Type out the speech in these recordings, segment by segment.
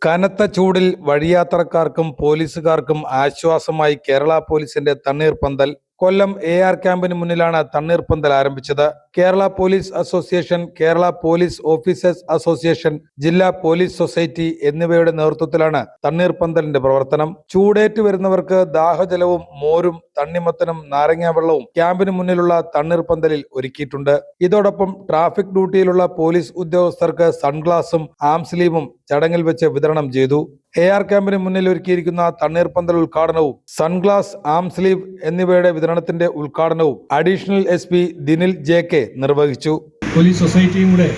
കനത്ത ചൂടിൽ വഴിയാത്രക്കാർക്കും പോലീസുകാർക്കും ആശ്വാസമായി കേരള പോലീസിന്റെ തണ്ണീർപ്പന്തൽ. കൊല്ലം AR ക്യാമ്പിന് മുന്നിലാണ് തണ്ണീർപ്പന്തൽ ആരംഭിച്ചത്. Kerala police association, Kerala police officers association, ജില്ലാ പോലീസ് സൊസൈറ്റി എന്നിവയുടെ നേതൃത്വത്തിലാണ് തണ്ണീർപ്പന്തലിന്റെ പ്രവർത്തനം. ചൂടേറ്റ് വരുന്നവർക്ക് ദാഹജലവും മോരും തണ്ണിമത്തനും നാരങ്ങാവെള്ളവും ക്യാമ്പിന് മുന്നിലുള്ള തണ്ണീർപ്പന്തലിൽ ഒരുക്കിയിട്ടുണ്ട്. ഇതോടൊപ്പം ട്രാഫിക് ഡ്യൂട്ടിയിലുള്ള പോലീസ് ഉദ്യോഗസ്ഥർക്ക് സൺഗ്ലാസും ആം സ്ലീവും ചടങ്ങിൽ വെച്ച് വിതരണം ചെയ്തു. AR ക്യാമ്പിന് മുന്നിൽ ഒരുക്കിയിരിക്കുന്ന തണ്ണീർപ്പന്തൽ ഉദ്ഘാടനവും സൺഗ്ലാസ്, ആം സ്ലീവ് എന്നിവയുടെ വിതരണത്തിന്റെ ഉദ്ഘാടനവും അഡീഷണൽ SP ദിനിൽ JK നിർവഹിച്ചു. പോലീസ് സൊസൈറ്റിയും കൂടെ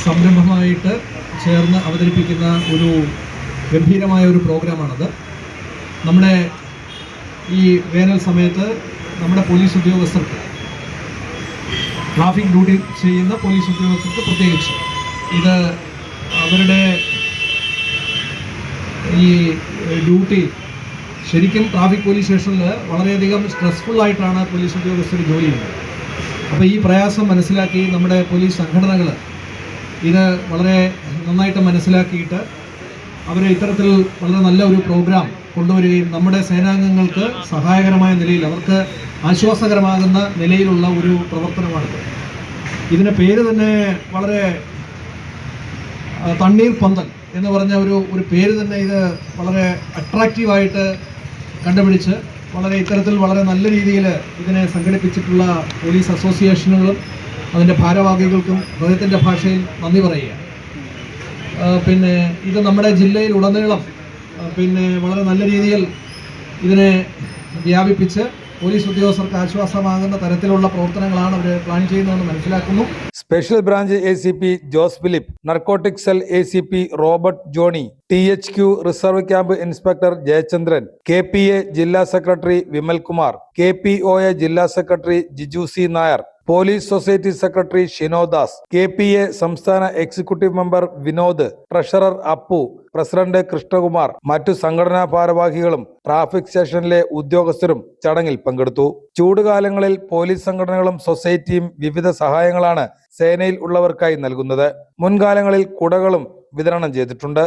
സംരംഭമായിട്ട് ചേർന്ന് അവതരിപ്പിക്കുന്ന ഒരു ഗംഭീരമായ ഒരു പ്രോഗ്രാമാണത്. നമ്മുടെ ഈ വേനൽ സമയത്ത് നമ്മുടെ പോലീസ് ഉദ്യോഗസ്ഥർക്ക്, ട്രാഫിക് ഡ്യൂട്ടി ചെയ്യുന്ന പോലീസ് ഉദ്യോഗസ്ഥർക്ക് പ്രത്യേകിച്ച് ഇത് അവരുടെ ഈ ഡ്യൂട്ടി ശരിക്കും ട്രാഫിക് പോലീസ് സ്റ്റേഷനിൽ വളരെയധികം സ്ട്രെസ്ഫുള്ളായിട്ടാണ് പോലീസ് ഉദ്യോഗസ്ഥർ ജോലി ചെയ്യുന്നത്. അപ്പോൾ ഈ പ്രയാസം മനസ്സിലാക്കി നമ്മുടെ പോലീസ് സംഘടനകൾ ഇത് വളരെ നന്നായിട്ട് മനസ്സിലാക്കിയിട്ട് അവർ ഇത്തരത്തിൽ വളരെ നല്ല ഒരു പ്രോഗ്രാം കൊണ്ടുവരികയും നമ്മുടെ സേനാംഗങ്ങൾക്ക് സഹായകരമായ നിലയിൽ, അവർക്ക് ആശ്വാസകരമാകുന്ന നിലയിലുള്ള ഒരു പ്രവർത്തനമാണിത്. ഇതിൻ്റെ പേര് തന്നെ വളരെ തണ്ണീർപ്പന്തൽ എന്ന് പറഞ്ഞ ഒരു പേര് തന്നെ ഇത് വളരെ അട്രാക്റ്റീവായിട്ട് കണ്ടുപിടിച്ച് ഇത്തരത്തിൽ വളരെ നല്ല രീതിയിൽ ഇതിനെ സംഘടിപ്പിച്ചിട്ടുള്ള പോലീസ് അസോസിയേഷനുകളും അതിൻ്റെ ഭാരവാഹികൾക്കും ഹൃദയത്തിൻ്റെ ഭാഷയിൽ നന്ദി പറയുക. പിന്നെ ഇത് നമ്മുടെ ജില്ലയിൽ ഉടനീളം വളരെ നല്ല രീതിയിൽ ഇതിനെ വ്യാപിപ്പിച്ച് പോലീസ് ഉദ്യോഗസ്ഥർക്ക് ആശ്വാസമാകുന്ന തരത്തിലുള്ള പ്രവർത്തനങ്ങളാണ് അവർ പ്ലാൻ ചെയ്യുന്നതെന്ന് മനസ്സിലാക്കുന്നു. Special branch ACP Jose Philip, narcotic cell ACP Robert Johny, THQ reserve camp inspector Jayachandran, KPA ജില്ലാ സെക്രട്ടറി വിമൽകുമാർ, KPOA ജില്ലാ secretary Jiju C Nair, police society secretary Shinodas, KPA സംസ്ഥാന executive member Vinod, treasurer Appu, president Krishnakumar, മറ്റു സംഘടനാ ഭാരവാഹികളും ട്രാഫിക് സ്റ്റേഷനിലെ ഉദ്യോഗസ്ഥരും ചടങ്ങിൽ പങ്കെടുത്തു. ചൂടുകാലങ്ങളിൽ പോലീസ് സംഘടനകളും സൊസൈറ്റിയും വിവിധ സഹായങ്ങളാണ് സേനയിൽ ഉള്ളവർക്കായി നൽകുന്നത്. മുൻകാലങ്ങളിൽ കുടകളും വിതരണം ചെയ്തിട്ടുണ്ട്.